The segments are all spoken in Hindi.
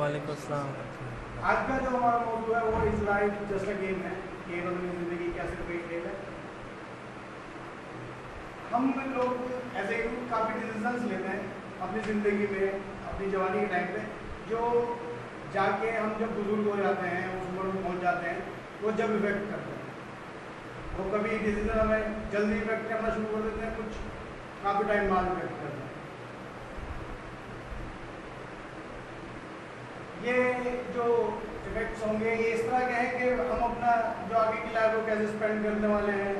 वालेकुम अस्सलाम। आज का जो हमारा मौजूद है वो is life just a game है। गेम अपनी जिंदगी क्या सिर्फ एक खेल है। हम लोग ऐसे काफ़ी डिसीजंस लेते हैं अपनी ज़िंदगी में, अपनी जवानी के टाइम पे, जो जाके हम जब बुजुर्ग हो जाते हैं, उस उम्र में पहुंच जाते हैं, वो जब इफेक्ट करते हैं। वो कभी डिसीजन हमें जल्दी इफेक्ट करना शुरू कर देते हैं, कुछ काफ़ी टाइम बाद इफेक्ट करते हैं। ये जो इफेक्ट्स होंगे ये इस तरह के हैं कि हम अपना जो आगे की लाइफ को कैसे स्पेंड करने वाले हैं,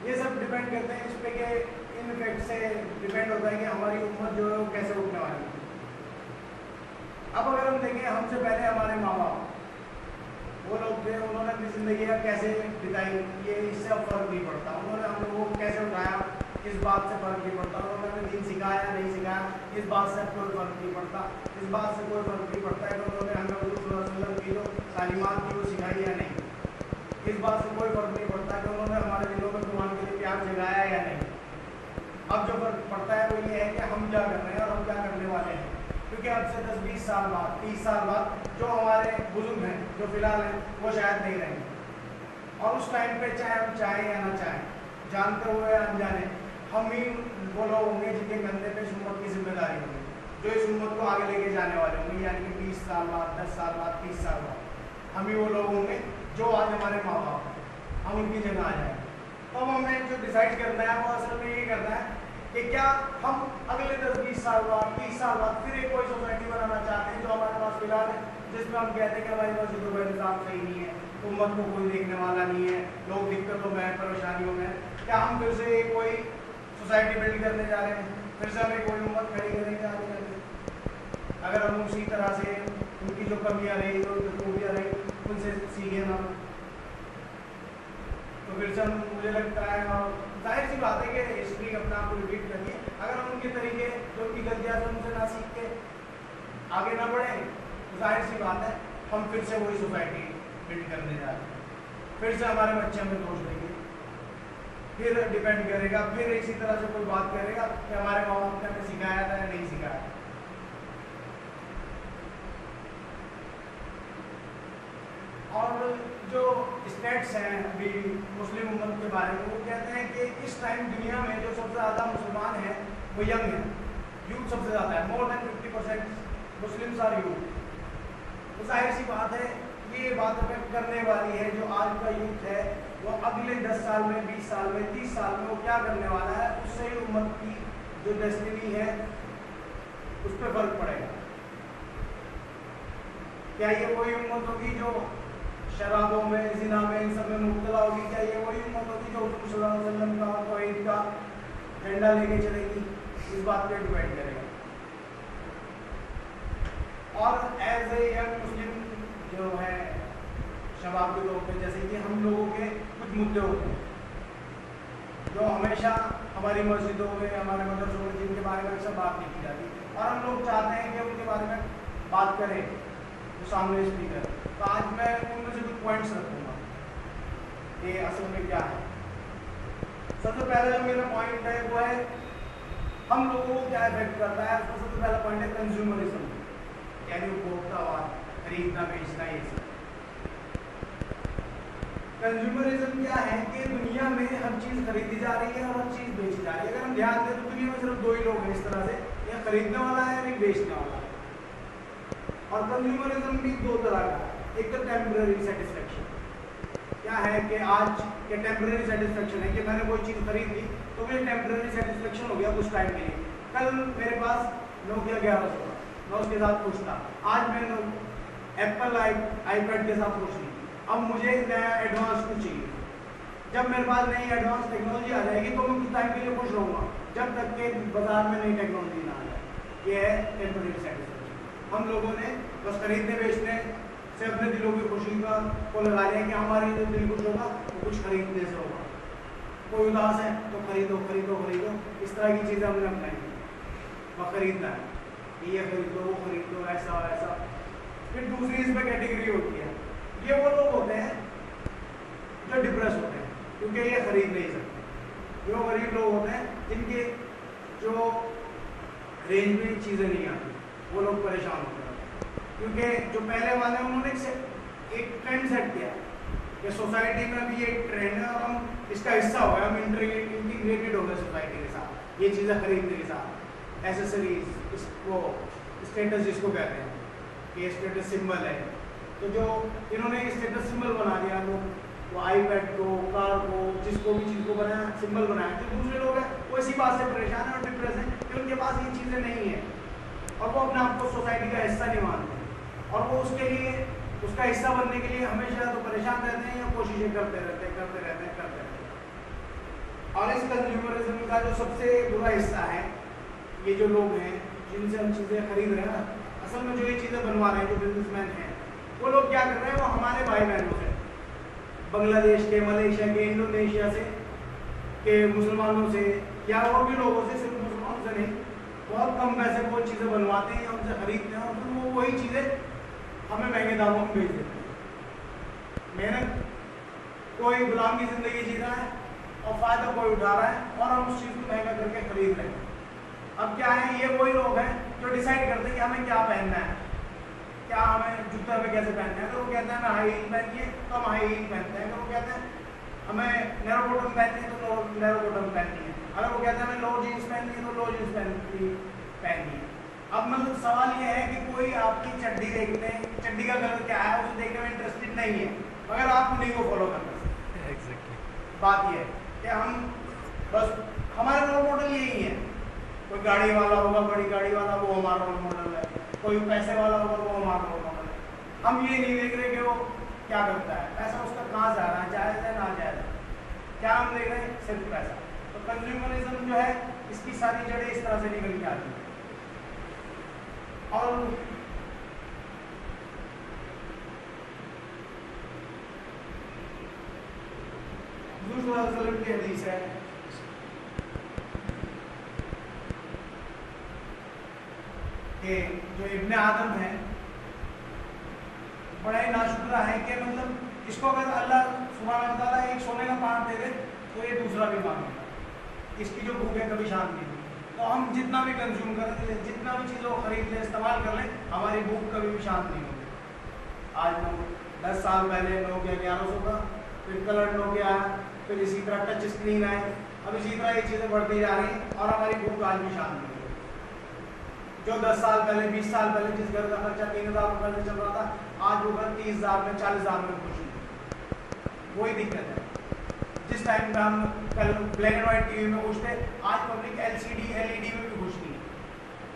ये सब डिपेंड करते हैं इस पे कि इन इफेक्ट से डिपेंड होता है कि हमारी उम्र जो है वो कैसे उठने वाली है। अब अगर हम देखें, हमसे पहले हमारे माँ बाप वो लोग थे, उन्होंने अपनी ज़िंदगी कैसे बिताई, ये इससे अब फर्क नहीं पड़ता। उन्होंने हम लोगों को कैसे उठाया, इस बात से फर्क नहीं पड़ता। उन्होंने हमें दीन सिखाया नहीं सिखाया, इस बात से कोई फर्क नहीं पड़ता। इस बात से कोई फर्क नहीं पड़ता है कि उन्होंने हमें हुज़ूर की जो तालीमात की वो सिखाई या नहीं। इस बात से कोई फर्क नहीं पड़ता कि उन्होंने हमारे दिलों में कुरान के लिए प्यार जगाया या नहीं। अब जो फर्क पड़ता है वो ये है कि हम क्या कर रहे हैं और हम क्या करने वाले हैं। क्योंकि अब से 10-20 साल बाद, 30 साल बाद जो हमारे बुजुर्ग हैं, जो फिलहाल हैं, वो शायद नहीं रहेंगे। और उस टाइम पे चाहे हम चाहें या ना चाहें, जानते हुए या अनजाने, हम ही वो लोग होंगे जिनके कंधे पे इस उम्मत की जिम्मेदारी होगी, जो इस उम्मत को आगे लेके जाने वाले होंगे। यानी कि 20 साल बाद, 10 साल बाद, 30 साल बाद हम ही वो लोग होंगे जो आज हमारे माँ बाप हैं, हम उनकी जगह आ जाएंगे। तो हमें जो डिसाइड करना है वो असल में ये करना है कि क्या हम अगले 10-20 साल बाद, 30 साल बाद फिर एक कोई सोसाइटी बनाना चाहते हैं जो हमारे पास फिलहाल है, जिसमें हम कहते हैं कि हमारी मस्जिदों का निज़ाम सही नहीं है, उम्मत को कोई देखने वाला नहीं है, लोग दिक्कतों में, परेशानियों में। क्या हम फिर से कोई सोसाइटी बिल्ड करने जा रहे हैं, फिर से हमें कोई उम्मत खड़ी करने जा रहे हैं? अगर हम उसी तरह से उनकी जो कमियाँ रही, जो खूबियाँ रही, उनसे सीखे ना, तो फिर से मुझे लगता है, और जाहिर सी बात है कि हिस्ट्री अपने आप को रिपीट करनी है। अगर हम उनके तरीके, जो उनकी गलतियाँ से उनसे ना सीख के आगे ना बढ़े, तो जाहिर सी बात है हम फिर से वही सोसाइटी बिल्ड करने जा रहे हैं। फिर से हमारे बच्चे हमें दोष देंगे, फिर डिपेंड करेगा, फिर इसी तरह से कोई बात करेगा कि हमारे माँ बाप ने हमें सिखाया था या नहीं सिखाया। और जो स्टेट्स हैं अभी मुस्लिम उम्मत के बारे में, वो कहते हैं कि इस टाइम दुनिया में जो सबसे ज़्यादा मुसलमान हैं वो यंग है, यूथ सबसे ज़्यादा है। More than 50% Muslims are youth. तो जाहिर सी बात है ये बात अफेक्ट करने वाली है। जो आज का यूथ है वो अगले 10 साल में, 20 साल में, 30 साल में वो क्या करने वाला है, उससे ही उम्मत की जो डेस्टिनी है उस पर फर्क पड़ेगा। क्या ये वही उम्मत होगी जो शराबों में, ज़िना में, इन सब में मुब्तला होगी? क्या ये वही उम्मत होगी जो हुज़ूर सल्लल्लाहु अलैहि वसल्लम का, तौहीद का झंडा लेके चलेगी? इस बात पे डिपेंड करेगा। और एज ए यंग मुस्लिम जो है शबाब के तौर पे, जैसे कि हम लोगों के कुछ मुद्दे होते हैं जो हमेशा हमारी मस्जिदों में, हमारे मदरसों में, जिनके बारे में अक्सर बात नहीं की जाती, और हम लोग चाहते हैं कि उनके बारे में बात करें जो सामने स्पीकर। तो आज मैं उनमें से कुछ पॉइंट्स रखूँगा कि असल में क्या है। सबसे पहला जो मेरा पॉइंट है वो है हम लोगों को क्या इफेक्ट करता है। उसका सबसे पहला पॉइंट है कंज्यूमरिज्म, यानी उपभोक्तावाद, खरीदना बेचना। ये सब कंज्यूमरिज्म क्या है कि दुनिया में हर चीज़ खरीदी जा रही है और हर चीज़ बेची जा रही है। अगर हम ध्यान दें तो दुनिया में सिर्फ दो ही लोग हैं इस तरह से, या खरीदने वाला है या बेचने वाला है। और कंज्यूमरिज्म भी दो तरह का है। एक तो टेम्पररी सेटिस्फेक्शन, क्या है कि आज के टेम्पररी सेटिस्फेक्शन है कि मैंने कोई चीज़ खरीद ली तो मुझे टेम्पररी सेटिस्फेक्शन हो गया कुछ टाइम के लिए। कल मेरे पास नोकिया 1100 था, मैं उसके साथ खुश था। आज मैं एप्पल आईपैड के साथ खुश नहीं। अब मुझे नया एडवांस कुछ चाहिए। जब मेरे पास नई एडवांस टेक्नोलॉजी आ जाएगी तो मैं कुछ टाइम के लिए खुश रहूँगा, जब तक के बाजार में नई टेक्नोलॉजी ना आ जाए। ये है टेम्पररी सेटिस्फेक्शन। हम लोगों ने बस खरीदने बेचने से अपने दिलों की खुशी को लगा लिया कि हमारी जो दिल खुश होगा वो कुछ खरीदने से होगा। कोई उदास है तो खरीदो खरीदो खरीदो, इस तरह की चीज़ें हमने अपनाई। और ख़रीदना है, ये खरीद लो, वो खरीद लो, ऐसा वैसा। फिर दूसरी इसमें कैटेगरी होती है, ये वो लोग होते हैं जो डिप्रेस होते हैं क्योंकि ये खरीद नहीं सकते। जो गरीब लोग होते हैं जिनके जो रेंज में चीज़ें नहीं आती, वो लोग परेशान होते हैं। क्योंकि जो पहले वाले उन्होंने एक ट्रेंड सेट किया कि सोसाइटी में भी एक ट्रेंड है और हम इसका हिस्सा हो गए, हम इंटीग्रेटेड हो गए सोसाइटी के साथ, ये चीज़ें खरीदने के साथ। एसेसरीज, इसको स्टेटस जिसको कहते हैं, ये स्टेटस सिंबल है, तो जो इन्होंने स्टेटस सिंबल बना दिया, वो आईपैड को, कार को, जिसको भी चीज़ को बनाया सिंबल बनाया, जो दूसरे लोग हैं वो इसी बात से परेशान है और डिप्रेस है कि उनके पास ये चीज़ें नहीं है और वो अपने आप को सोसाइटी का हिस्सा नहीं मानते और वो उसके लिए, उसका हिस्सा बनने के लिए हमेशा तो परेशान रहते हैं या कोशिशें करते रहते हैं। और इस कंज्यूमरिज्म का जो सबसे बुरा हिस्सा है, ये जो लोग हैं जिनसे हम चीज़ें खरीद रहे हैं, असल में जो ये चीज़ें बनवा रहे हैं, जो बिजनेसमैन हैं, वो लोग क्या कर रहे हैं, वो हमारे भाई बहनों से, बांग्लादेश के, मलेशिया के, इंडोनेशिया से के मुसलमानों से या और भी लोगों से, सिर्फ मुसलमानों से नहीं, बहुत कम पैसे वो चीज़ें बनवाते हैं या उनसे खरीदते हैं और फिर वो वही चीज़ें हमें महंगे दामों में बेच देते हैं। मेहनत कोई गुलाम की ज़िंदगी जी रहा है और फ़ायदा कोई उठा रहा है और हम उस चीज़ को महंगा करके खरीद रहे हैं। अब क्या है, ये वही लोग हैं जो डिसाइड करते हैं कि हमें क्या पहनना है, क्या हमें जूता में कैसे पहनना है। अगर वो कहते हैं हमें हाई हील पहनिए तो हम हाई हील पहनते हैं, अगर वो कहते हैं हमें नैरो बॉटम पहननी है तो नैरो बॉटम पहननी है, अगर वो कहते हैं हमें लो जीन्स पहननी है तो लो जीन्स पहननी है। अब मतलब सवाल ये है कि कोई आपकी चड्डी देखते हैं, चड्डी का कलर क्या है, उसे देखने में इंटरेस्टेड नहीं है, मगर आप उन्हीं को फॉलो करना है। एग्जैक्टली बात ये है कि हम बस, हमारा रोल मॉडल यही है। कोई गाड़ी वाला होगा, बड़ी गाड़ी वाला, वो हमारा रोल मॉडल है, कोई पैसे वाला होगा, वो हमारा रोल मॉडल है। हम ये नहीं देख रहे कि वो क्या करता है, पैसा उसका कहाँ जा रहा है, जायज़ है ना जायज़ है, क्या हम देख रहे हैं, सिर्फ पैसा। तो कंज्यूमरिज्म जो है, इसकी सारी जड़ें इस तरह से निकल के आती हैं। और दूसरा सल्लल्लाहु की हदीस है कि जो इब्ने आदम है बड़ा ही नाशुक्रा है कि मतलब इसको अगर अल्लाह सुब्हानहू व तआला एक सोने का पान दे दे तो ये दूसरा भी मांगेगा, इसकी जो भूख है कभी शांत नहीं। तो हम जितना भी कंज्यूम करें, जितना भी चीज़ों को खरीद लें, इस्तेमाल कर लें, हमारी भूख कभी भी शांत नहीं होती। आज 10 साल पहले नोकिया 1100 का, फिर कलर नोकिया आया, फिर इसी तरह टच स्क्रीन आए, अब इसी तरह ये चीज़ें बढ़ती जा रही हैं और हमारी भूख आज भी शांत नहीं होती। जो 10 साल पहले, 20 साल पहले जिस घर का खर्चा 3000 रुपये से चल रहा था, आज वो घर 30,000 में, 40,000 में खुश नहीं। वही दिक्कत है। जिस टाइम पे हम कल ब्लैक एंड व्हाइट टीवी में खुश थे, आज पब्लिक LCD LED में भी खुश नहीं है।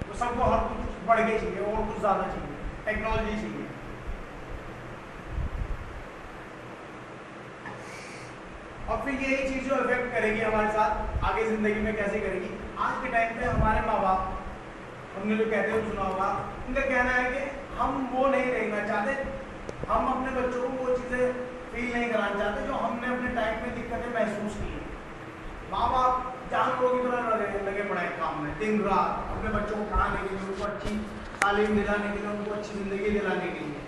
तो सबको हर कुछ बढ़ के चाहिए और कुछ ज़्यादा चाहिए, टेक्नोलॉजी चाहिए। और फिर यही चीज़ जो इफेक्ट करेगी हमारे साथ आगे ज़िंदगी में कैसे करेगी। आज के टाइम पे हमारे माँ बाप, हमने जो कहते हैं सुना होगा, उनका कहना है कि हम वो नहीं देखना चाहते, हम अपने बच्चों को वो चीज़ें फील नहीं कराना चाहते जो हमने अपने टाइम में दिक्कतें महसूस की हैं। माँ बाप जानवरों की तरह लगे पड़े हैं काम में, दिन रात अपने बच्चों को पढ़ाने के लिए, उनको अच्छी तालीम दिलाने के लिए, उनको अच्छी ज़िंदगी दिलाने के लिए।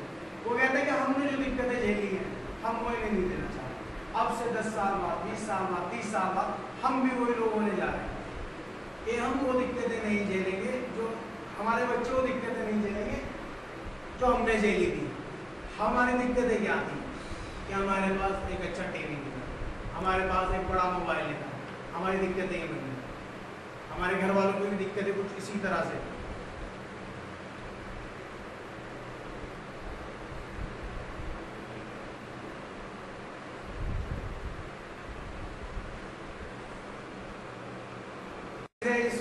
वो कहते हैं कि हमने जो दिक्कतें झेली हैं हम वही नहीं देना चाहते। अब से 10 साल बाद, 20 साल बाद, 30 साल बाद हम भी वही लोग होने जा रहे हैं कि हम वो दिक्कतें नहीं झेलेंगे, जो हमारे बच्चे वो दिक्कतें नहीं झेलेंगे जो हमने झेली थी। हमारी दिक्कतें क्या थी कि हमारे पास एक अच्छा टीवी नहीं था, हमारे पास एक बड़ा मोबाइल नहीं था, हमारी दिक्कतें ये बनी। हमारे घर वालों की भी दिक्कतें कुछ इसी तरह से।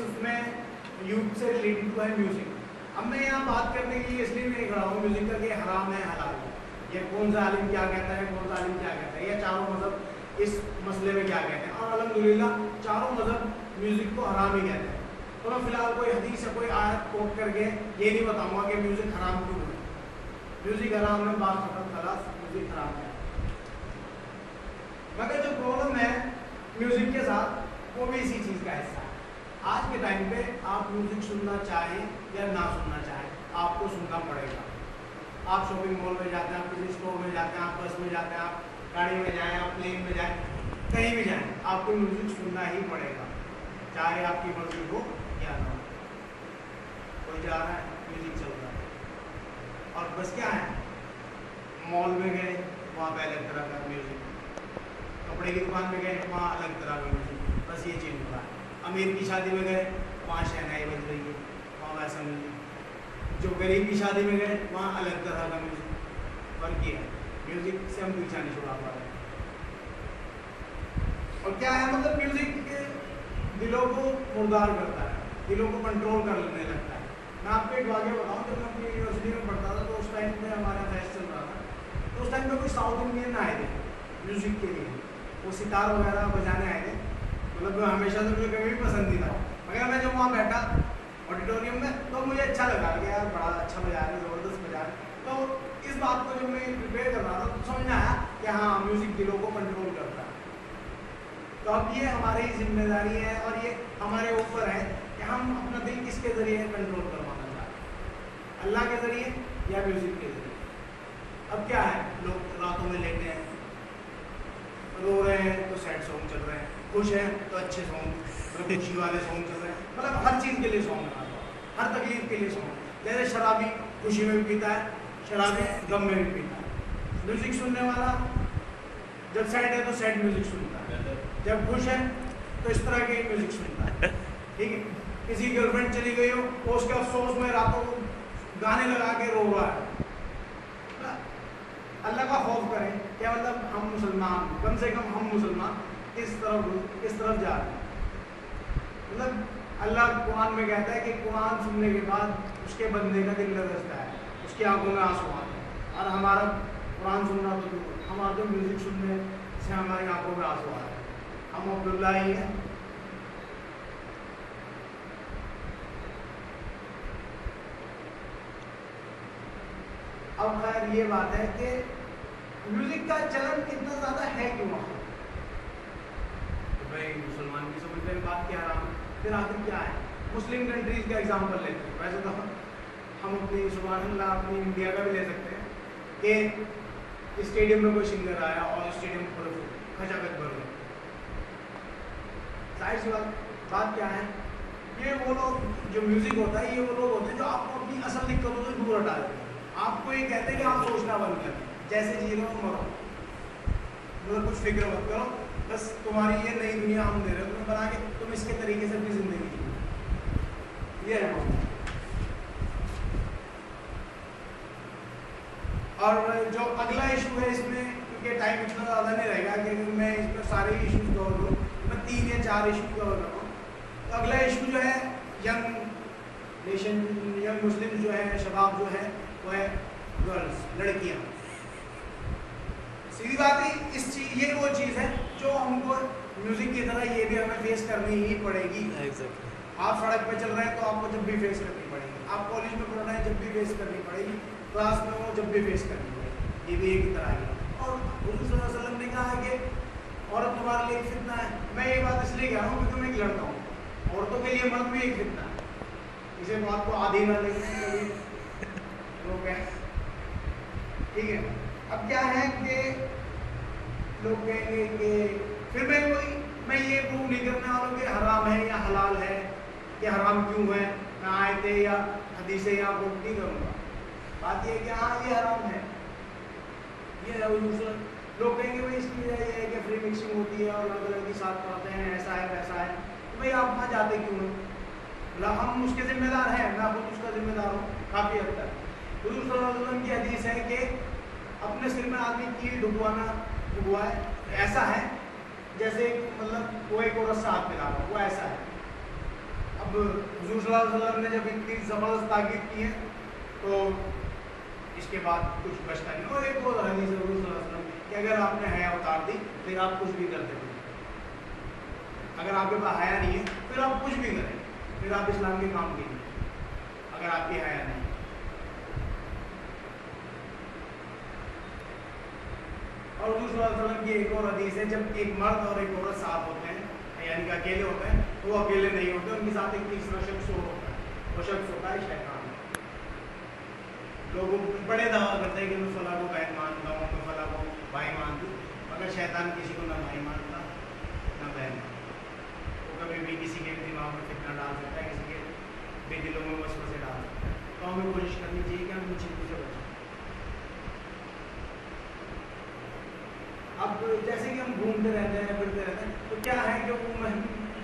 उसमें यूथ से रिलेटेड तो है म्यूजिक। अब मैं यहाँ बात करने के लिए इसलिए नहीं खड़ा हूँ म्यूजिक का कि हराम है हलाल है, ये कौन सा आलिम क्या कहता है, कौन सा आलिम क्या कहता है, या चारों मजहब इस मसले में क्या कहते हैं। और अल्हम्दुलिल्लाह चारों मजहब म्यूजिक को हराम ही कहते हैं। तो मैं फिलहाल कोई हदीस या कोई आयत कोट करके ये नहीं बताऊँगा कि म्यूजिक हराम क्यों है। म्यूजिक हराम है, बात खत्म, खलास, म्यूजिक हराम है। मगर जो प्रॉब्लम है म्यूजिक के साथ वो भी इसी चीज़ का हिस्सा है। आज के टाइम पे आप म्यूजिक सुनना चाहें या ना सुनना चाहें, आपको सुनना पड़ेगा। आप शॉपिंग मॉल में जाते हैं, आप किसी स्टोर में जाते हैं, आप बस में जाते हैं, आप गाड़ी में जाएं, आप प्लेन में जाएं, कहीं भी जाएं, आपको म्यूजिक सुनना ही पड़ेगा, चाहे आपकी मर्जी हो या ना हो। कोई जा रहा है, म्यूजिक चल रहा है। और बस क्या है, मॉल में गए वहाँ पे अलग तरह का म्यूजिक, कपड़े की दुकान में गए वहाँ अलग तरह का म्यूजिक, बस ये चेंज हो रहा है। अमीर की शादी में गए वहाँ शहनाई बज रही है, वहाँ वैसा म्यूजिक। जो गरीब की शादी में गए वहाँ अलग तरह का म्यूजिक। फर्क ये है, म्यूजिक से हम पीछा नहीं छुड़ा पा रहे। और क्या है, मतलब म्यूजिक दिलों को मुर्दार करता है, दिलों को कंट्रोल कर लेने लगता है। मैं आपको एक वाक़या बताऊँ, जब मैं अपनी यूनिवर्सिटी में पढ़ता था तो उस टाइम पे हमारा फेस्ट चल रहा था, तो उस टाइम पे कुछ साउथ इंडियन आए थे म्यूज़िक के लिए, वो सितार वगैरह बजाने आए थे। मतलब हमेशा तो मुझे कभी भी पसंद नहीं था, मगर मैं जब वहाँ बैठा ऑडिटोरियम में तो मुझे अच्छा लगा कि यार बड़ा अच्छा बजा रहे, ज़बरदस्त बजा रहे। तो इस बात को जब मैं प्रिपेयर कर रहा था तो समझ में आया कि हाँ, म्यूज़िक दिलों को कंट्रोल करता है। तो अब ये हमारी जिम्मेदारी है और ये हमारे ऊपर है कि हम अपना दिल किसके ज़रिए कंट्रोल करवाना चाहते हैं, अल्लाह के ज़रिए या म्यूज़िक के ज़रिए। अब क्या है, लोग रातों में लेटे हैं, रो रहे हैं तो सैड सॉन्ग चल रहे हैं, खुश हैं तो अच्छे सॉन्ग, मतलब खुशी वाले सॉन्ग चल रहे हैं, मतलब हर चीज़ के लिए सॉन्ग लगाता है, हर तकलीफ के लिए सॉन्ग। जैसे शराबी खुशी में भी पीता है, शराबी गम में भी पीता है। म्यूज़िक सुनने वाला जब सैड है तो सैड म्यूज़िक सुनता है, जब खुश है तो इस तरह के म्यूज़िक सुनता है। ठीक है, किसी गर्लफ्रेंड चली गई हो तो उसके अफसोस में रातों को गाने लगा के रो रहा है। अल्लाह का खौफ करें, क्या मतलब हम मुसलमान, कम से कम हम मुसलमान किस तरफ जा रहे हैं। मतलब अल्लाह कुरान में कहता है कि कुरान सुनने के बाद उसके बंदे का दिल लरजता है, उसकी आंखों में आंसू आते हैं। और हमारा कुरान सुनना तो दूर, हमारा तो म्यूज़िक सुनने से हमारी आंखों में आंसू आ रहे हैं। हम अब्दुल्ला ही हैं। अब खैर ये बात है कि म्यूजिक का चलन कितना ज़्यादा है क्यों वहाँ, तो भाई मुसलमान की समझ में बात क्या रहा, फिर आखिर क्या है। मुस्लिम कंट्रीज का एग्जांपल लेते हैं, वैसे तो हम अपनी सुभान अल्लाह अपनी इंडिया का भी ले सकते हैं कि स्टेडियम में कोई सिंगर आया और स्टेडियम पूरा खचाखच भर गया। जाहिर सी बात क्या है, ये वो लोग जो म्यूजिक होता है, ये वो लोग होते हैं जो आपको अपनी असल दिक्कतों से दूर हटा देते हैं। आपको ये कहते हैं कि आप सोचना बंद करें, जैसे जी रहे हो मरो, मतलब कुछ फिक्र मत करो, बस तुम्हारी ये नई दुनिया हम दे रहे हो तुम्हें बना के, तुम इसके तरीके से अपनी जिंदगी जियो। ये है। और जो अगला इशू है इसमें, क्योंकि टाइम इतना ज़्यादा नहीं रहेगा कि मैं इसमें सारे इशूज कवर करूँ, मैं 3 या 4 इशू कवर कर रहा हूँ। तो अगला इशू जो है यंग नेशन, यंग मुस्लिम जो है, शबाब जो है वो है गर्ल्स, लड़कियाँ। सीधी बात है, ये वो चीज़ है जो हमको म्यूजिक की तरह ये भी हमें फेस करनी ही पड़ेगी। एग्जैक्टली। आप सड़क पे चल रहे हैं तो आपको जब भी फेस करनी पड़ेगी, आप कॉलेज में पढ़ रहे हैं जब भी फेस करनी पड़ेगी, क्लास में हो जब भी फेस करनी पड़ेगी, ये भी एक ही तरह है। और हुज़ूर सल्लल्लाहु अलैहि वसल्लम ने कहा है कि औरत तुम्हारे लिए एक फितना है। मैं ये बात इसलिए कह रहा हूँ क्योंकि मैं एक लड़का हूँ, औरतों के लिए मर्द भी एक फितना है, इसे बात को आधी ना लेंगे कभी लोग हैं। ठीक है, अब क्या है कि लोग कहेंगे कि फिर मैं ये प्रूव नहीं करने वालों कि हराम है या हलाल है, कि हराम क्यों है, मैं आयते या हदीसें या प्रूव नहीं करूँगा। बात ये है कि हाँ ये हराम है, ये है। लोग कहेंगे भाई इसकी वजह ये है कि फ्री मिक्सिंग होती है और अलग अलग के साथ पढ़ते हैं, ऐसा है वैसा है, तो भाई आप वहाँ जाते क्यों हैं? मतलब हम उसके जिम्मेदार हैं, मैं खुद उसका जिम्मेदार हूँ काफ़ी हद तक। हुज़ूर सल्लल्लाहु अलैहि वसल्लम की हदीस है कि अपने सिर में आदमी कील डुबवाना हुआ है, ऐसा है जैसे मतलब वो एक औरत से हाथ मिला रहा, वो ऐसा है। अब हुज़ूर सल्लल्लाहु अलैहि वसल्लम ने जब इतनी ज़बरदस्त ताकीद की है तो इसके बाद कुछ बचता नहीं। और एक और हदीस है हुज़ूर सल्लल्लाहु अलैहि वसल्लम कि अगर आपने हया उतार दी फिर आप कुछ भी करते हो, अगर आपके पास हया नहीं है फिर आप कुछ भी करें, फिर आप इस्लाम के काम कीजिए अगर आपकी हया नहीं। और हुज़ूर सल्लल्लाहु अलैहि वसल्लम की एक और हदीस है, जब एक मर्द और एक औरत साथ होते हैं यानी कि अकेले होते हैं, तो वो अकेले नहीं होते, उनके साथ एक तीसरा शख्स होता है, वो शख्स होता है शैतान। लोग बड़े दावा करते हैं कि मैं फलां को बहन मानता हूँ, मैं फलां को भाई मानती हूँ, मगर शैतान किसी को ना भाई मानता ना बहन मानता। वो कभी भी किसी के दिमाग में फितना डाल सकता है, किसी के भी दिलों में वसवसे डाल सकता है। तो हमें कोशिश करनी चाहिए कि हम इन चीज़ों से बचें। अब जैसे कि हम घूमते रहते हैं, फिरते रहते हैं, तो क्या है कि वो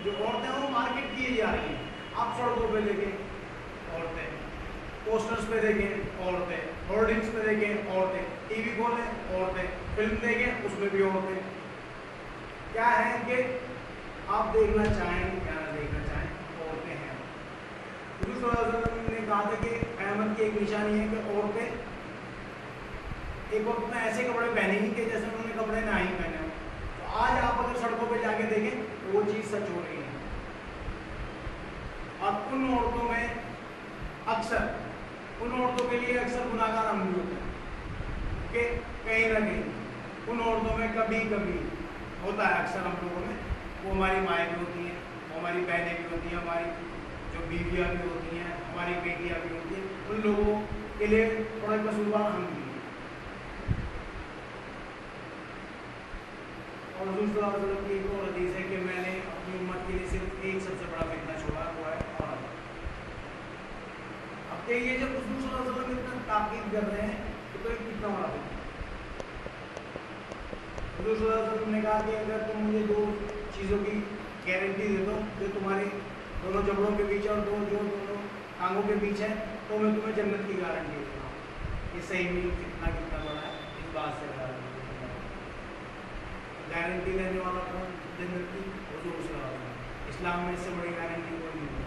जो औरतें हैं वो मार्केट की जा रही हैं। आप सड़कों पे देखें औरतें, पोस्टर्स पे देखें औरतें, होर्डिंग्स पे देखें औरतें, टीवी खोलें औरतें, फिल्म देखें उसमें भी औरतें। क्या है कि आप देखना चाहें या ना देखना चाहें, औरतें हैं। हुजूर सल्लल्लाहु अलैहि वसल्लम ने कहा था कि क़यामत की एक निशानी है कि औरतें एक वक्त में ऐसे कपड़े पहनेंगी कि जैसे उन्होंने कपड़े ना ही पहने हो। तो आज आप अगर सड़कों पे जाके देखें तो वो चीज़ सच हो रही है। और उन औरतों में अक्सर, उन औरतों के लिए अक्सर गुनाहगार हम भी होते हैं कि कहीं ना कहीं उन औरतों में कभी कभी होता है, अक्सर हम लोगों में, वो हमारी माएँ भी होती हैं, वो हमारी बहनें भी होती हैं, हमारी जो बीवियाँ भी होती हैं, हमारी बेटियाँ भी होती हैं, उन लोगों के लिए थोड़ा कसूरवार हम भी हैं। और हुजूर सल्लल्लाहु अलैहि वसल्लम की एक और हदीस है कि मैंने अपनी उम्मत के लिए सिर्फ एक सबसे बड़ा फितना छोड़ा, वो है औरत। अब ये जब हुजूर सल्लल्लाहु अलैहि वसल्लम इतना ताकीद कर रहे हैं तो ये कितना बड़ा फितना। हुजूर सल्लल्लाहु अलैहि वसल्लम ने कहा कि अगर तुम मुझे दो चीज़ों की गारंटी दे दो जो तुम्हारे दोनों जबड़ों के बीच और दोनों टांगों के बीच है, तो मैं तुम्हें जन्नत की गारंटी देता हूँ। ये सही में कितना कितना बड़ा है, इस बात से गारंटी देने वाला कौन? जन्नत की हुजूर सल्लल्लाहु अलैहि वसल्लम। इस्लाम में इससे बड़ी गारंटी कोई नहीं है।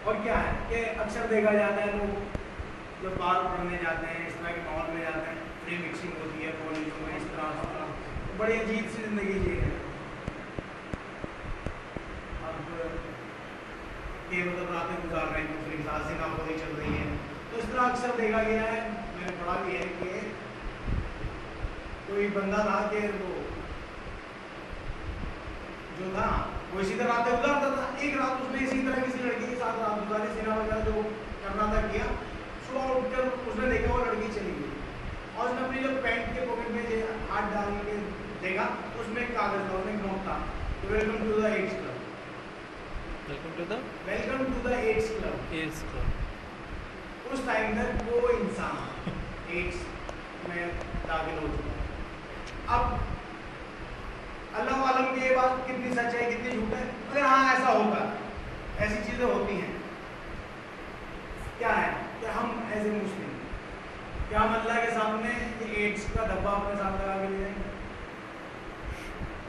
और क्या है कि अक्सर देखा जाता है लोग जब बाहर पढ़ने जाते हैं, इस तरह के माहौल में जाते हैं, फ्री मिक्सिंग होती है कॉलेजों में, इस तरह तो बड़ी अजीब सी जिंदगी जी रहे हैं। अब ये मतलब रातें गुजार रहे हैं, दूसरी साजिश नाखोरी चल रही है, तो इस तरह अक्सर देखा गया है। मैंने पढ़ा भी है कि कोई बंदा था कि वो जो था वो इसी तरह रातें गुजारता था। एक रात उसने इसी तरह किसी लड़की के साथ रात गुजारी, सीना वगैरह जो करना था किया। सुबह उठकर उसने देखा वो लड़की चली गई और उसने अपनी जो पैंट के पॉकेट में हाथ डाल के देखा, उसमें एक कागज था, उसमें एक नोट था, welcome to the AIDS club, welcome to the AIDS club. उस टाइम तक वो इंसान एड्स में दाखिल हो चुका है। अब अल्लाह आलम की ये बात कितनी सच है कितनी झूठ है, मगर हाँ ऐसा होता है, ऐसी चीज़ें होती हैं। क्या है कि हम एज ए मुस्लिम, क्या हम अल्लाह के सामने एड्स का डब्बा अपने साथ लगा के ले जाएंगे?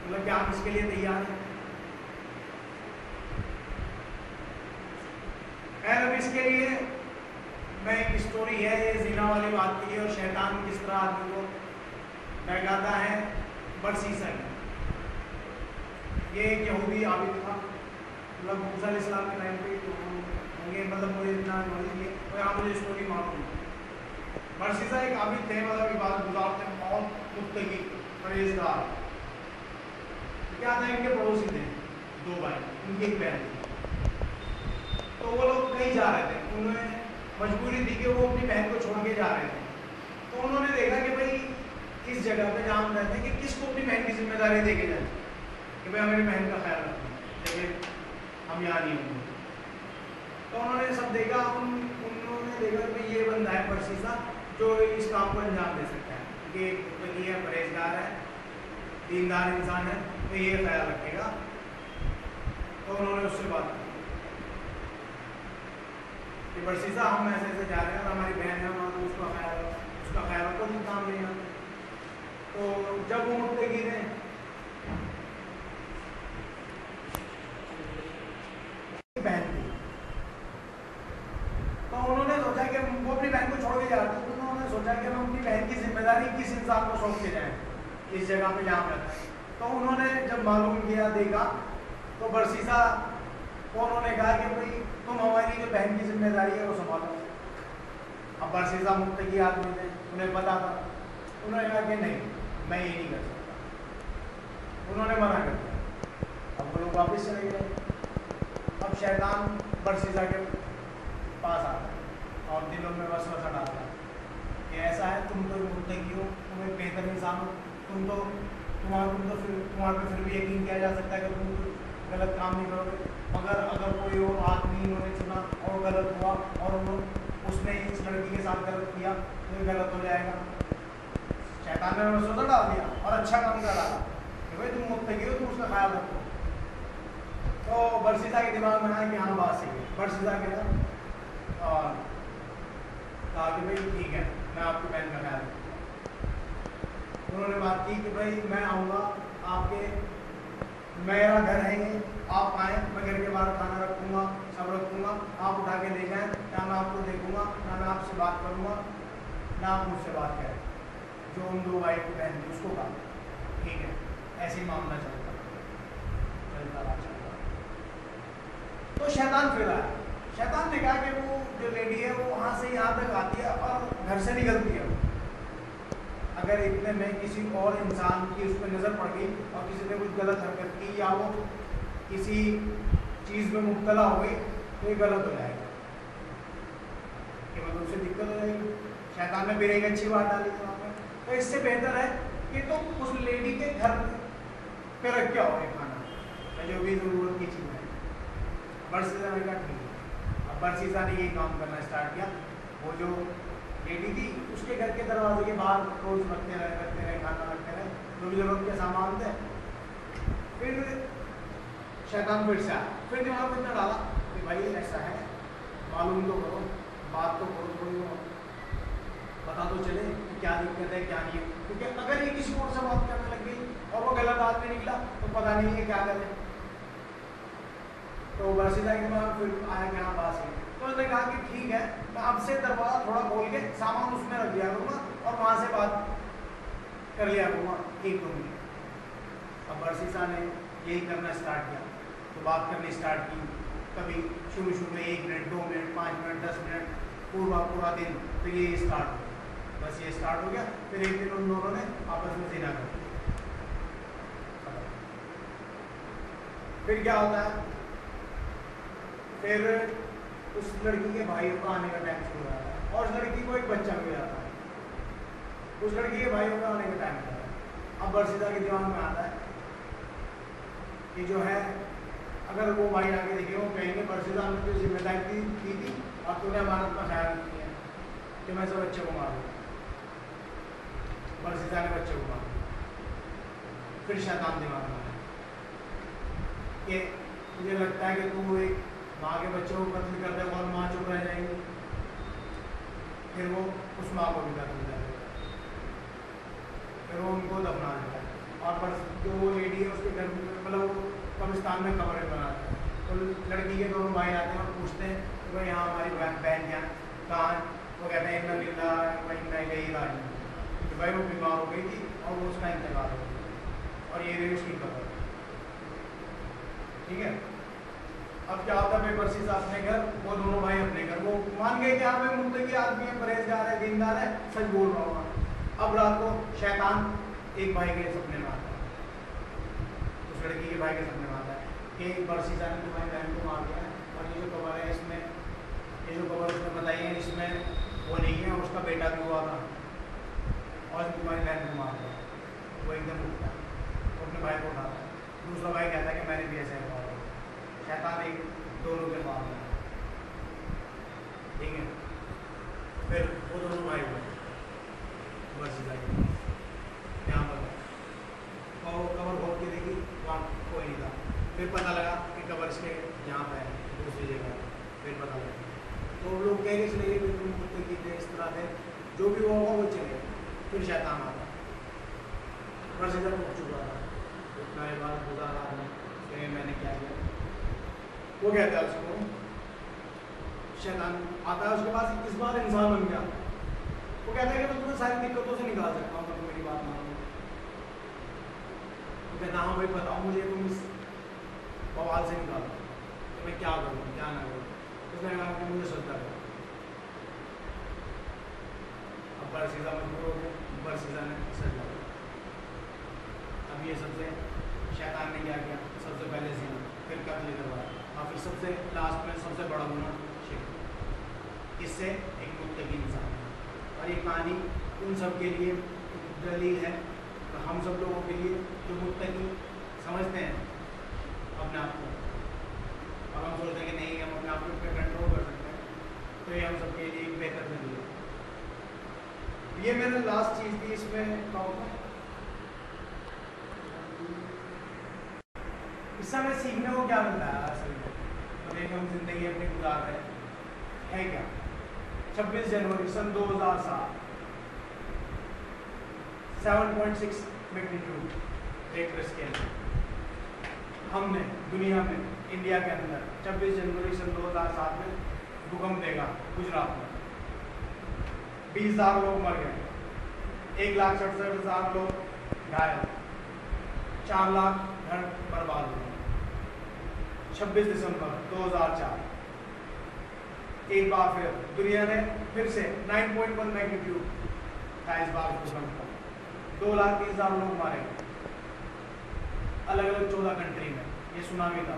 मतलब क्या हम इसके लिए तैयार हैं? खैर अब इसके लिए मैं एक स्टोरी है ये ज़िना वाली बात की, और शैतान किस तरह आदमी को बहकाता है बरसीसा की। ये एक यहूदी आबिद था, मतलब मूसा अलैहिस्सलाम के टाइम पे तो होंगे, मतलब मुझे इतना नॉलेज है और यहाँ मुझे स्टोरी मालूम है। बरसीसा एक आबिद थे, मतलब इबादत गुजार थे, बहुत मुत्तकी परहेज़गार। क्या था, इनके पड़ोसी थे दो भाई, उनकी एक बहन थी। तो वो लोग कहीं जा रहे थे, उन्हें मजबूरी थी कि वो अपनी बहन को छोड़ के जा रहे थे। तो उन्होंने देखा कि भाई इस जगह पे जहाँ हम रहते हैं कि किसको अपनी बहन की जिम्मेदारी दे के जाए कि भाई हमारी बहन का ख्याल रखना, लेकिन हम यहाँ नहीं होंगे। तो उन्होंने सब देखा, उन्होंने देखा कि ये बंदा है बरसीसा जो इस काम को अंजाम दे सकता है, कि मुत्तकी है, परहेजगार है, दीनदार इंसान है, तो ये ख्याल रखेगा। तो उन्होंने उससे बात की कि बरसीसा हम ऐसे ऐसे जा रहे हैं और हमारी बहन है वहाँ, तो उसका ख्याल रखो, तुम काम नहीं आते। तो जब वो मुत्तकी थे बहन थी, तो उन्होंने सोचा कि वो अपनी बहन को छोड़ के जा रहे थे, तो उन्होंने सोचा कि हम अपनी बहन की जिम्मेदारी किस इंसान को सौंप के जाएं इस जगह पे जहाँ रहता है। तो उन्होंने जब मालूम किया, देखा, तो बरसीसा को उन्होंने कहा कि भाई तुम हमारी जो बहन की जिम्मेदारी है वो संभालो। अब बरसीसा मुत्तकी आदमी थे, उन्हें पता था, उन्होंने कहा कि नहीं, मैं ये नहीं कर सकता। उन्होंने मना कर दिया। अब वो लोग वापस चले गए। अब शैतान बरसीसा के पास आता है और दिलों में वसवसा डालता है कि ऐसा है, तुम तो मुत्तकी हो, तुम एक बेहतर इंसान हो, तुम्हारे पे फिर भी यकीन किया जा सकता है कि तुम कुछ गलत काम नहीं करोगे। मगर अगर कोई और आदमी उन्होंने चुना और गलत हुआ और उसने इस लड़की के साथ गलत किया तो ये गलत हो जाएगा। शैतान ने वसवसा डाल दिया और अच्छा काम कर डाला कि भाई तुम मुत्तकी हो, तुम उसका ख्याल रखो। तो बरसीसा के दिमाग में आया कि हाँ बात सही है। बरसीसा गया और कहा कि भाई ठीक है, मैं आपकी बहन का ख्याल रखूँगा। उन्होंने बात की कि भाई मैं आऊँगा आपके, मेरा घर है ये, आप आएँ, मैं घर के बाहर खाना रखूँगा, सब रखूँगा, आप उठा के ले जाएँ, ना मैं आपको देखूँगा, ना मैं आपसे बात करूँगा, ना आप मुझसे बात करें। जो उन दो भाई की बहन थी उसको कहा ठीक है। ऐसे ही मामला चलता रहा। तो शैतान फिर आया। शैतान ने कहा कि वो जो लेडी है वो वहाँ से यहाँ तक आती है और घर से निकलती है। अगर इतने में किसी और इंसान की उस पर नज़र पड़ गई और किसी ने कुछ गलत हरकत की या वो किसी चीज़ में मुब्तला हो गई तो ये गलत हो जाएगा, कि मतलब उसे दिक्कत हो जाएगी। शैतान ने फिर एक अच्छी बात डाली थी वहाँ पर। तो इससे बेहतर है कि तुम उस लेडी के घर पे रख के आओ खाना, जो भी ज़रूरत की चीज़ है। बरसीसा ने कहा ठीक है। अब बरसीसा ने ये काम करना स्टार्ट किया। वो जो लेडी थी उसके घर के दरवाजे के बाहर रोज रखते रहे खाना रखते रहे, जो भी जरूरत के सामान थे। फिर शैतान फिर से आया। फिर दिमाग में इतना डाला कि भाई ऐसा है, मालूम तो करो, बात तो करो, थोड़ी पता तो चले कि क्या दिक्कत है क्या नहीं है। क्योंकि अगर ये किसी और से बात करने लग गई और वो गलत आदमी निकला तो पता नहीं है क्या करें। तो बरसीसा के दिमाग फिर आया कि हाँ बात है। तो उसने कहा कि ठीक है, मैं अब से दरवाजा थोड़ा खोल के सामान उसमें रख दिया करूँगा और वहाँ से बात कर लिया करूँगा 1-2 मिनट। अब बरसीसा ने यही करना स्टार्ट किया। तो बात करनी स्टार्ट की। कभी शुरू में 1 मिनट, 2 मिनट, 5 मिनट, 10 मिनट, पूरा दिन। तो ये स्टार्ट हो गया। बस ये स्टार्ट हो गया। फिर एक दिन उन दोनों ने आपस में ज़िना कर दिया। फिर क्या होता है, फिर उस लड़की के भाइयों का आने का टाइम शुरू हो जाता है और उस लड़की को एक बच्चा मिल जाता है। उस लड़की के भाइयों का आने का टाइम होता है। अब बरसीसा के दिमाग में आता है कि जो है, अगर वो भाई आगे देखे वो कहेंगे बरसीसा ने जो जिम्मेदारी दी थी और तूने अमानत का ख्याल नहीं किया कि मैं सब बच्चे को मार दूँ। बरसीसा ने बच्चे को मार दिया। फिर शैतान दिमाग में आया कि मुझे लगता है कि तू एक माँ के बच्चों को कत्ल कर दे और माँ चुप रह जाएगी। फिर वो उस माँ को भी कत्ल कर देगा। फिर वो उनको दफना देता है और पर जो वो लेडी है उसके घर में, मतलब कब्रिस्तान में कब्रें बनाते हैं। तो लड़की के दोनों भाई आते हैं और पूछते हैं कि भाई यहाँ हमारी बहन क्या कहाँ। वो कहते हैं इतना लीला वहीं मैं गई राजी कि भाई वो बीमार हो गई थी और वो उसका इंतकाल हो गया और ये रही उसकी कब्र। ठीक है। अब क्या होता है, बरसीसा अपने घर, वो दोनों भाई अपने घर। वो मान गए कि हाँ मैं मुत्तकी आदमी है, परहेजगार है, दीनदार है, सच बोल रहा हूँ। अब रात को शैतान एक भाई के सपने में आता है, उस लड़की के भाई के सपने में आता है कि बरसीसा ने तुम्हारी बहन को मार दिया है और ये जो कबर है इसमें, ये जो कबर उसने बताई है इसमें वो नहीं है, उसका बेटा भी हुआ था और तुम्हारी बहन को मार दिया। वो एकदम उठता है, वो अपने भाई को उठाता है। दूसरा भाई कहता है कि मैंने भी ऐसा है। शैतान एक दोनों के पास है। ठीक है। फिर वो दोनों भाई हुए बरसीसा के यहाँ पर और कबर खोल के देखी, वहाँ कोई नहीं था। फिर पता लगा कि कबर इसके यहाँ पर है, दूसरी जगह। फिर पता लगा तो लोग कह के चले गए कि तुम कुत्ते की थे, इस तरह थे, जो भी वो होगा वो चले। फिर शैतान आता, बरसीसा उठ चुका था, उतना एक बार गुजार आदमी मैंने क्या किया। वो कहता है उसको, शैतान आता है उसके पास, इस बार इंसान बन गया। वो कहता है कि मैं तुम्हें सारी दिक्कतों से निकाल सकता हूँ, तुम मेरी बात मानो। तो कहता हाँ भाई बताओ मुझे, तुम इस बवाल से निकालो तो मैं क्या करूँ क्या ना करूँ। उसने कहा कि मुझे सजदा करो। अब बरसीसा मजबूर हो गया, बरसीसा ने सजदा करा। अब ये सबसे शैतान ने क्या किया, सबसे पहले से फिर कत्ल करवाया और फिर सबसे लास्ट में सबसे बड़ा गुनाह शिर्क। इससे एक मुत्तकी इंसान है। और ये कहानी उन सब के लिए दलील है, तो हम सब लोगों के लिए जो मुत्तकी समझते हैं अपने आप को, और हम सोचते हैं कि नहीं हम अपने आप को कंट्रोल कर सकते हैं, तो ये हम सब के लिए एक बेहतर दलील है। ये मेरा लास्ट चीज़ थी इसमें कहूँगा। इससे हमें सीखने को क्या मिलता है असल में, तो एक हम जिंदगी अपनी गुजार रहे हैं क्या। 26 जनवरी सन 2007 7.6 मैग्नीट्यूड रिक्टर स्केल हमने दुनिया में, इंडिया के अंदर 26 जनवरी सन 2007 में भूकंप देगा गुजरात में। 20,000 लोग मर गए, 1,67,000 लोग घायल, 4 लाख घर बर्बाद हुए। 26 दिसंबर 2004 एक बार फिर दुनिया ने फिर से 9.1 मैग्नीट्यूड था इस बार भूकंप का। 2,30,000 लोग मारे गए अलग अलग 14 कंट्री में। ये सुनामी था।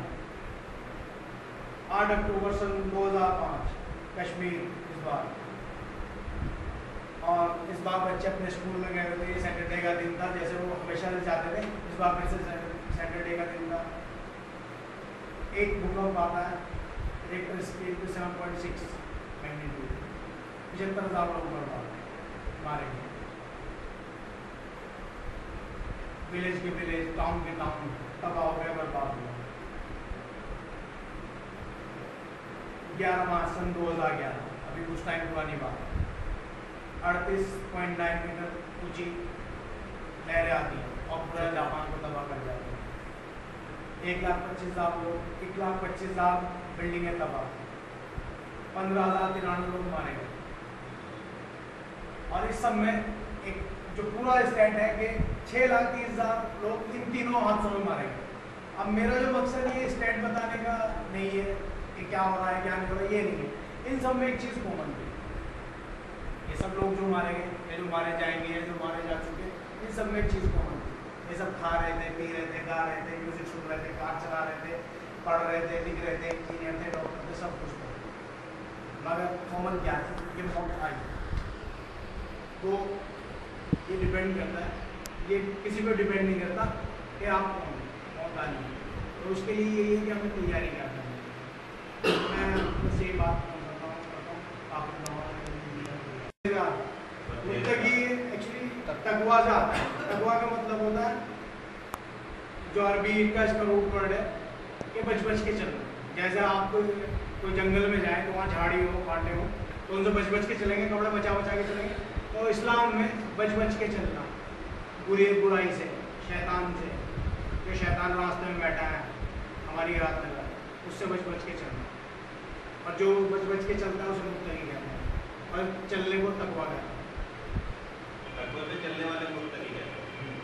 8 अक्टूबर सन 2005 कश्मीर इस बार, और इस बार बच्चे अपने स्कूल में गए थे। ये सैटरडे का दिन था, जैसे वो हमेशा से जाते थे, इस बार फिर से सैटरडे का दिन था। एक भूकंप आता है रिक्टर स्केल पे 7.6 मैग्नीट्यूड, 75,000 लोग मारे गए। विलेज के विलेज, टाउन के टाउन तबाह हो गया, बर्बाद हुआ। 11 मार्च सन 2011, अभी कुछ टाइम पुरानी बात, 38.9 मीटर ऊंची लहरें आती हैं और पूरा जापान को तबाह कर जाती हैं। 1,25,000 लोग, 1,25,000 बिल्डिंगें तबाह, 15,093 लोग मारे गए। और इस सब में एक जो पूरा स्टेट है कि 6,30,000 लोग इन तीनों हादसों में मारे गए। अब मेरा जो मकसद ये स्टेट बताने का नहीं है कि क्या हो रहा है क्या नहीं हो रहा है, ये नहीं है। इन सब में एक चीज़ कॉमन थी, ये सब लोग जो मारे गए, ये जो मारे जाएंगे, ये जो मारे जा चुके, इन सब में एक चीज़ कॉमन थी। ये सब खा रहे थे, पी रहे थे, गा रहे थे, म्यूजिक सुन रहे थे, कार चला रहे थे, पढ़ रहे थे, लिख रहे थे, इंजीनियर थे, डॉक्टर थे, सब कुछ थे। मगर कॉमन क्या थी, ये मौत आई। तो ये डिपेंड करता है, ये किसी पर डिपेंड नहीं करता कि आप कौन मौत आई है। तो उसके लिए यही है कि हमें तैयारी करना है। मैं बस ये बात करता हूँ मुत्तकी एक्चुअली तकवा से आता है। तकवा का मतलब होता है, जो अरबी का इसका रूट वर्ड है कि बच बच के चलना। जैसे आप कोई जंगल में जाए तो वहाँ झाड़ी हो, कांटे हो, तो उनसे बच बच के चलेंगे, कपड़े बचा बचा के चलेंगे। तो इस्लाम में बच बच के चलना, बुराई से, शैतान से, जो शैतान रास्ते में बैठा है हमारी रात में, उससे बच बच के चलना। और जो बच बच के चलता है उसे मुत्तकी कहते हैं, और चलने को तकवा कहते हैं। तकवा पे चलने वाले मुत्तकी कहते हैं।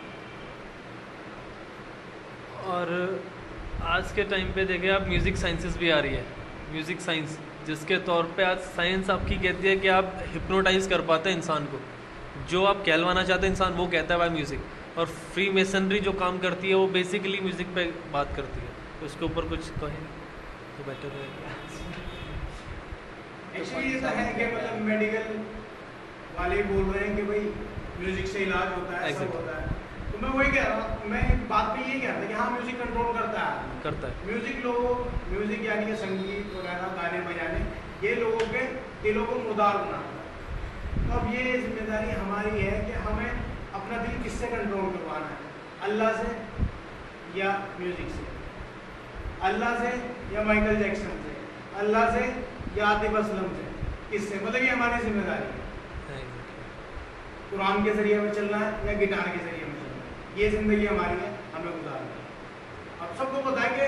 और आज के टाइम पे देखें आप, म्यूज़िक साइंसेस भी आ रही है, म्यूज़िक साइंस, जिसके तौर पे आज साइंस आपकी कहती है कि आप हिप्नोटाइज कर पाते हैं इंसान को, जो आप कहलवाना चाहते हैं इंसान वो कहता है बाय म्यूज़िक। और फ्री मेसनरी जो काम करती है वो बेसिकली म्यूज़िक पे बात करती है। तो उसके ऊपर कुछ कहें तो बेटर रहेगा। एक्चुअली ये तो है कि मतलब मेडिकल वाले बोल रहे हैं कि भाई म्यूजिक से इलाज होता है, सब होता है। तो मैं वही कह रहा हूँ, मैं बात पे ये कह रहा था कि हाँ म्यूजिक कंट्रोल करता है। म्यूजिक यानी कि संगीत वगैरह, गाने बजाने, ये लोगों के दिलों को मुदार बनाता है। तो अब ये जिम्मेदारी हमारी है कि हमें अपना दिल किससे कंट्रोल करवाना है, अल्लाह से या म्यूजिक से, अल्लाह से या माइकल जैक्सन से, अल्लाह से या आतिफ असलम से, किससे? मतलब ये हमारी जिम्मेदारी है। कुरान के जरिए में चलना है या गिटार के जरिए में चलना है, ये जिंदगी हमारी है, हमें गुजारना है। अब सबको पता है कि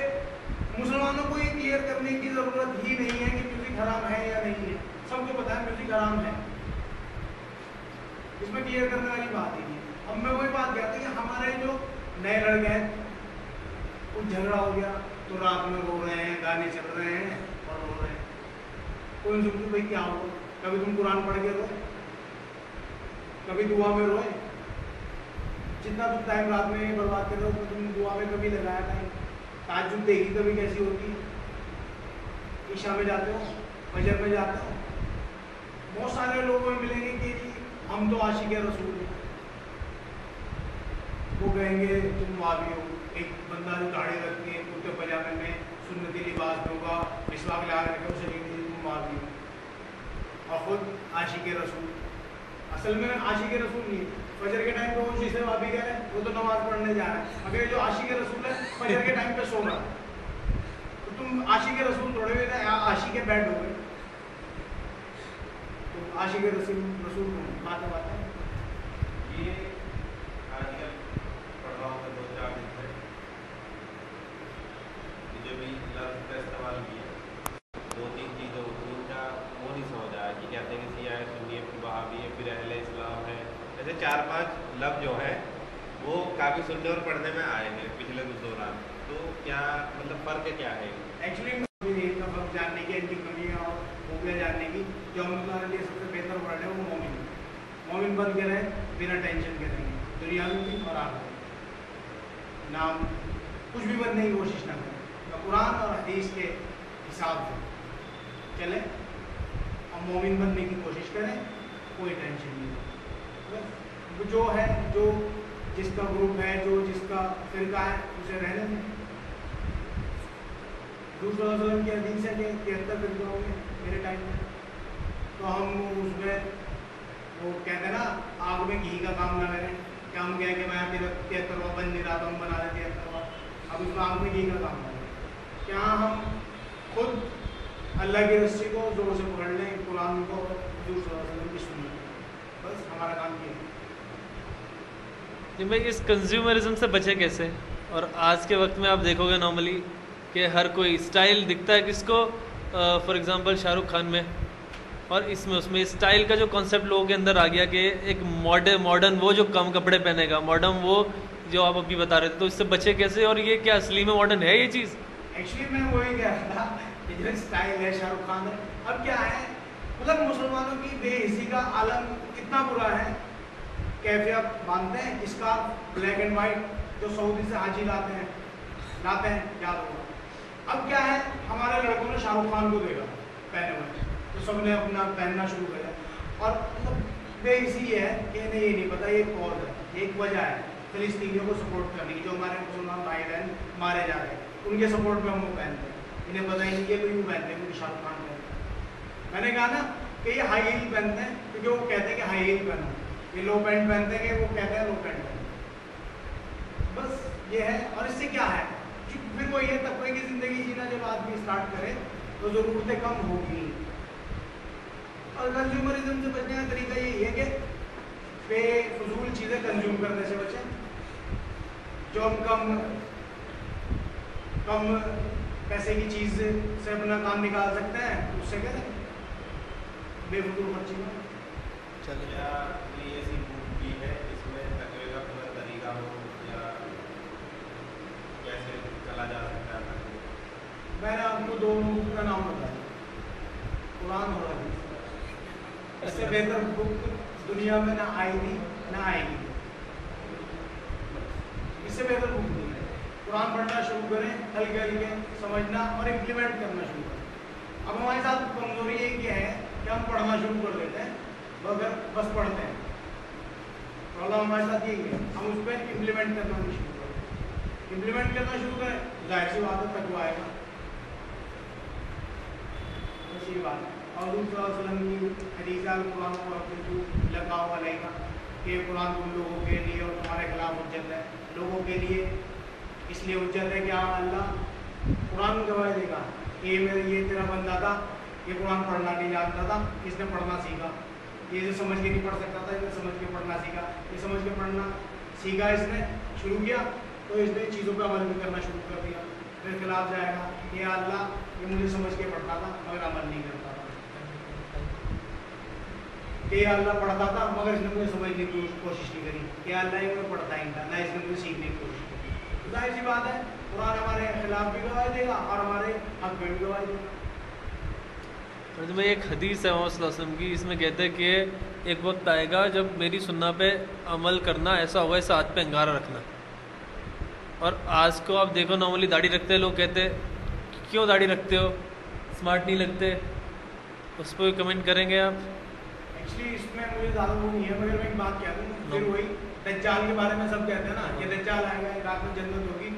मुसलमानों को ये क्लियर करने की ज़रूरत ही नहीं है कि म्यूज़िक हराम है या नहीं है। सबको पता है म्यूज़िक हराम है, इसमें क्लियर करने वाली बात ही नहीं है। अब मैं वही बात कहता हूँ कि हमारे जो नए लड़के हैं, कुछ झगड़ा हो गया तो रात में रो रहे हैं, गाने चल रहे हैं और रो रहे हैं। कोई उनसे भाई क्या हो, कभी तुम कुरान पढ़ के रोए, कभी दुआ में रोए, जितना तुम टाइम रात में बर्बाद कर रहे हो तुम दुआ में कभी लगाया टाइम? ताज्जुद देखी कभी कैसी होती है? ईशा में जाते हो, फजर में जाते हो। बहुत सारे लोगों में मिलेंगे कि हम तो आशिक रसूल हैं, वो कहेंगे तुम वाबी हो। एक बंदा जो दाढ़ी रख के कुर्ते पजामे में सुन्नती लिबास में होगा, मिसवाक लगा रखे उसे कहेंगे तुम वाबी हो, और खुद आशिक रसूल। असल में आशिक रसूल नहीं, फजर के टाइम पे वो जिसे वाबी कह रहे हैं वो तो नमाज पढ़ने जा रहा है, मगर जो आशिक रसूल है फजर के टाइम पे सो रहा है। तो तुम आशिक रसूल थोड़े हुए थे, आशिक बैड हो गए। तो आशिक रसूल रसूल बातें बातें ये आजकल पढ़ रहा हूँ 2-4 दिन से, जो भी लफ्ज़ का इस्तेमाल किया 2-3 चीज़ों उनका वो नहीं समझ आया कि कहते हैं कि सिया है, सुन्नी है, फिर वहाबी है, फिर अहले इस्लाम है। ऐसे 4-5 लफ्ज़ जो हैं वो काफ़ी सुनने और पढ़ने में आए हैं पिछले कुछ दौरान। तो क्या मतलब फ़र्क क्या है? एक्चुअली फ़र्क जानने की, इनकी कमियाँ और खूबियाँ जानने की, जो हमारे लिए सबसे बेहतर वर्ड है वो मोमिन। मोमिन बन के रहे, बिना टेंशन के रहेंगे, दुनिया में भी और आखिरत। नाम कुछ भी बनने की कोशिश ना करें, तो कुरान और हदीस के हिसाब से चले और मोमिन बनने की कोशिश करें, कोई टेंशन नहीं। बस जो है, जो जिसका ग्रुप है, जो जिसका फिरका है, उसे रहने दें। दूसरा वसल्लम के हदीस है कि 73 फिरके होंगे मेरे टाइम में, तो हम उसमें वो कहते हैं ना आग में घी का काम ना करें। क्या हम कहें कि मैं तेरा 73वां बन नहीं रहा था, हम बना रहे 73वां, अब उसमें आग में घी का काम करें। क्या हम खुद अल्लाह की रस्सी को जोर से पकड़ लें, कुरान को, दूसरा वसल्लम की सुन्नत, बस हमारा काम किया। जी, मैं इस कंज्यूमरिज्म से बचे कैसे? और आज के वक्त में आप देखोगे नॉर्मली कि हर कोई स्टाइल दिखता है किसको, फॉर एग्जांपल शाहरुख खान में, और इसमें उसमें स्टाइल का जो कॉन्सेप्ट लोगों के अंदर आ गया कि एक मॉडर्न वो जो कम कपड़े पहनेगा, मॉडर्न वो जो आप अभी बता रहे थे, तो इससे बचे कैसे? और ये क्या असली में मॉडर्न है ये चीज़? एक्चुअली मैं वही कह रहा था कि जो स्टाइल है शाहरुख खान है, अब क्या है, मतलब मुसलमानों की बेहिसी का आलम इतना बुरा है। कैफिया बांधते हैं, इसका ब्लैक एंड वाइट जो सऊदी से हाजी लाते हैं याद होगा। अब क्या है, हमारे लड़कों ने शाहरुख खान को देखा पहने हुए, तो सबने अपना पहनना शुरू कर दिया। और मतलब बेहिसी ये है कि इन्हें ये नहीं पता ये कौन है, एक वजह है फिलिस्तीनियों को सपोर्ट करने की, जो हमारे मुसलमान भाई बहन मारे जा रहे हैं उनके सपोर्ट में हम वो पहनते हैं। इन्हें पता ही नहीं ये क्यों पहनते हैं, क्योंकि शाहरुख खान पहनते हैं। मैंने कहा ना कि ये हाई हील पहनते हैं क्योंकि वो कहते हैं कि हाई हील पहनो, ये लो पैंट पहनते हैं कि वो कहते हैं लो पैंट पहनो, बस ये है। और इससे क्या है, फिर वो ये तकवे की ज़िंदगी जीना जब आदमी स्टार्ट करे तो ज़रूरतें कम होगी। और कंज्यूमरिज्म से बचने का तरीका यही है कि बेफजूल चीज़ें कंज्यूम करने से बचें। जो हम कम पैसे की चीज़ से अपना काम निकाल सकते हैं उससे करें, बेफजूल खर्ची में। क्या कोई ऐसी बुक की है जिसमें तकवे का पूरा तरीका हो, या कैसे चला जा सकता है? मैंने आपको 2 बुक का नाम बताया, कुरान और हदीस। इससे बेहतर बुक दुनिया में ना आई थी ना आएगी। इससे बेहतर बुक नहीं है। कुरान पढ़ना शुरू करें, हल्के हल्के समझना और इम्प्लीमेंट करना शुरू करें। अब हमारे साथ कमजोरी ये क्या है कि हम पढ़ना शुरू कर देते हैं, मगर बस पढ़ते हैं। प्रॉब्लम हमारे साथ यही है, हम उस पर इम्प्लीमेंट करना नहीं शुरू करें। इम्प्लीमेंट करना शुरू करें, जाहिर सी बात है तकवा आएगा, ऐसी बात है। और दूसरा वसल्लम की हदीस है, कुरान को लगाओ अलैका, कि कुरान तुम लोगों के लिए और तुम्हारे खिलाफ हुज्जत है। लोगों के लिए इसलिए हुज्जत है कि हाँ अल्लाह कुरान गवाही देगा कि ये तेरा बंदा था, ये कुरान पढ़ना नहीं जानता था, इसने पढ़ना सीखा। ये जो समझ के नहीं पढ़ सकता था, इसने समझ के पढ़ना सीखा। ये समझ के पढ़ना सीखा, इसने शुरू किया तो इसने चीज़ों पर अमल भी करना शुरू कर दिया। फिर खिलाफ जाएगा कि अल्लाह ये मुझे समझ के पढ़ता था मगर अमल नहीं करता था, कि अल्लाह पढ़ता था मगर इसने मुझे समझने की कोशिश नहीं करी, कि अल्लाह ये मुझे पढ़ता ही था ना, इसने मुझे सीखने की कोशिश की। तो जाहिर सी बात है कुरान हमारे खिलाफ भी गवाही देगा और हमारे हक में भी गवाही देगा। तो भाई एक हदीस है मोहम्मद सल्लल्लाहु अलैहि वसल्लम की, इसमें कहते हैं कि एक वक्त आएगा जब मेरी सुन्ना पे अमल करना ऐसा होगा जैसे हाथ पे अंगारा रखना। और आज को आप देखो, नॉर्मली दाढ़ी रखते हैं लोग, कहते हैं क्यों दाढ़ी रखते हो, स्मार्ट नहीं लगते, उस पर कमेंट करेंगे आप? एक्चुअली इसमें मुझे ज़्यादा वो नहीं है, मगर मैं एक बात कह दूँ, फिर वही दज्जाल के बारे में सब कहते हैं ना कि दज्जाल आएगा, एक हाथ में जन्नत होगी,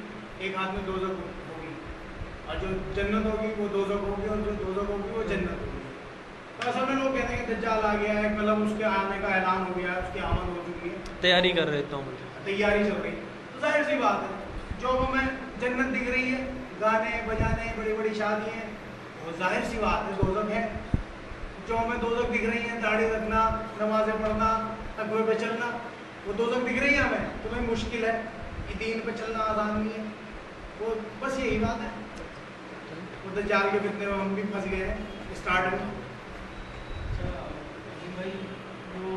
एक हाथ में दोज़ख होगी, और जो जन्नत होगी वो दोज़ख होगी, और जो दोज़ख होगी वो जन्नत होगी। तो असल में लोग कहते हैं कि दज्जाल आ गया है, मतलब उसके आने का ऐलान हो गया है, उसकी आमद हो चुकी है, तैयारी कर रहे थे मुझे, तैयारी चल रही है। तो जाहिर सी बात है, जो हमें जन्नत दिख रही है, गाने बजाने, बड़ी बड़ी शादी हैं, वो जाहिर सी बात है दोज़ख है। जो हमें दोज़ख दिख रही है, दाढ़ी रखना, नमाज़ें पढ़ना, तक़वे पे चलना, वो दोज़ख दिख रही है हमें, तो भाई मुश्किल है, ये दीन पे चलना आसान नहीं है। वो बस यही बात है, वो दज्जाल के फितने में हम भी फंस गए हैं स्टार्ट में। भाई जो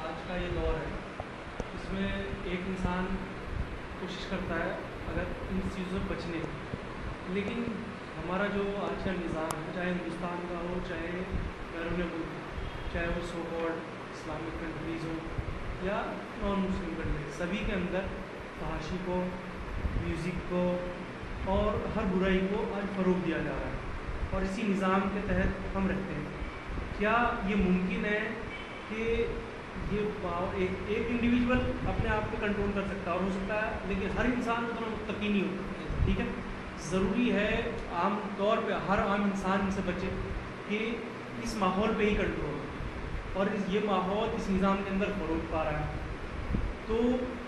आज का ये दौर है, इसमें एक इंसान कोशिश करता है अगर इन चीज़ों से बचने की, लेकिन हमारा जो आज का निज़ाम है, चाहे हिंदुस्तान का हो, चाहे गैर मुल्क, चाहे वो सो कॉल्ड इस्लामिक कंट्रीज़ हो या नॉन मुस्लिम कंट्रीज, सभी के अंदर तहाशी को, म्यूज़िक को और हर बुराई को आज फ़रोग़ दिया जा रहा है, और इसी निज़ाम के तहत हम रहते हैं। क्या ये मुमकिन है कि ये एक इंडिविजुअल अपने आप पे कंट्रोल कर सकता है, और हो सकता है, लेकिन हर इंसान उतना मुत्तकी नहीं होता, ठीक है? ज़रूरी है आम तौर पे हर आम इंसान इनसे बचे कि इस माहौल पे ही कंट्रोल हो, और ये माहौल इस निज़ाम के अंदर फ़रोग़ पा रहा है। तो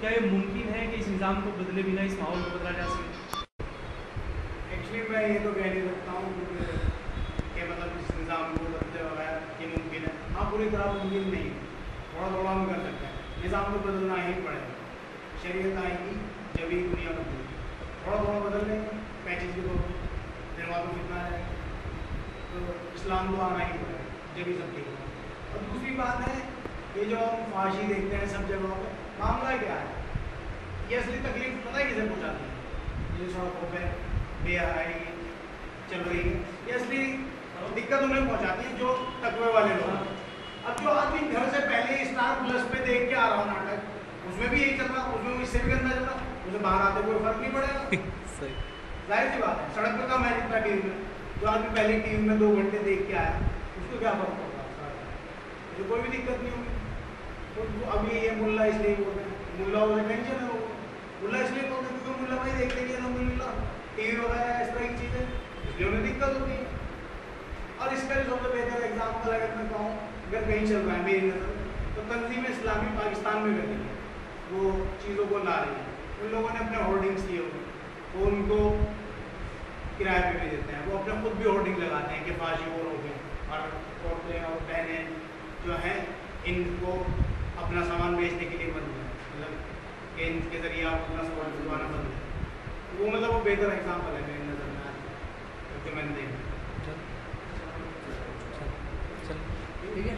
क्या ये मुमकिन है कि इस निज़ाम को बदले बिना इस माहौल को बदला जा सके? एक्चुअली मैं ये तो कह नहीं सकता हूँ कि मतलब इस निज़ाम को बदले वगैरह ये मुमकिन है। हाँ, पूरी तरह मुमकिन नहीं है, थोड़ा थोड़ा हम कर सकते हैं। निज़ाम को बदलना ही पड़ेगा, शरीयत आएगी जब ही दुनिया बदलेगी, थोड़ा थोड़ा बदल लेंगे पैचेज के तौर पर, फिर वहाँ पर कितना है, तो इस्लाम को आना ही पड़ेगा जब ही सब ठीक होगा। और दूसरी बात है, ये जो हम फाशी देखते हैं सब जगहों पर, मामला क्या है, ये असली तकलीफ पता है किसे पहुँचाती है? ये सड़कों पर बेहयाई चल रही है, ये असली दिक्कत उन्हें पहुँचाती है जो तकवे वाले लोग हैं। अब जो आदमी घर से पहले स्टार प्लस पे देख के आ रहा नाटक, उसमें भी यही चल रहा, उसमें इससे भी गंदा चल रहा, उसे बाहर आते कोई फर्क नहीं पड़ेगा। जाहिर सी बात है, सड़क पर कम है जितना टीवी में। जो आदमी पहले टीवी में 2 घंटे देख के आया, उसको क्या फर्क पड़ता है? मुझे कोई भी दिक्कत नहीं होगी। तो अभी ये मुल्ला इसलिए बोल रहे हैं, मुल्ला उसे टेंशन है, वो मुल्ला इसलिए बोल रहे हैं क्योंकि मुल्ला भाई देखते कि अलहमदुलिल्लाह टीवी वगैरह इस तरह की चीज़ें, इसलिए उन्हें दिक्कत होती है। और इसका भी सबसे बेहतर एग्जाम्पल अगर मैं कहूँ, अगर कहीं चल रहा है मेरी नज़र, तो तंजीम इस्लामी पाकिस्तान में कर रही है, वो चीज़ों को ला रही है। उन लोगों ने अपने होर्डिंग्स किए हुए, वो उनको किराए पे भी देते हैं, वो अपने खुद भी होर्डिंग लगाते हैं कि फाशी वो रोकें, और औरतें और बहनें जो हैं इनको अपना सामान बेचने के लिए बंद है, मतलब कि इनके ज़रिए आप अपना सामान भिजवाना बंद है। वो मतलब वो बेहतर एग्जाम्पल है मेरी नज़र में आज जो मैंने देखा। ठीक है।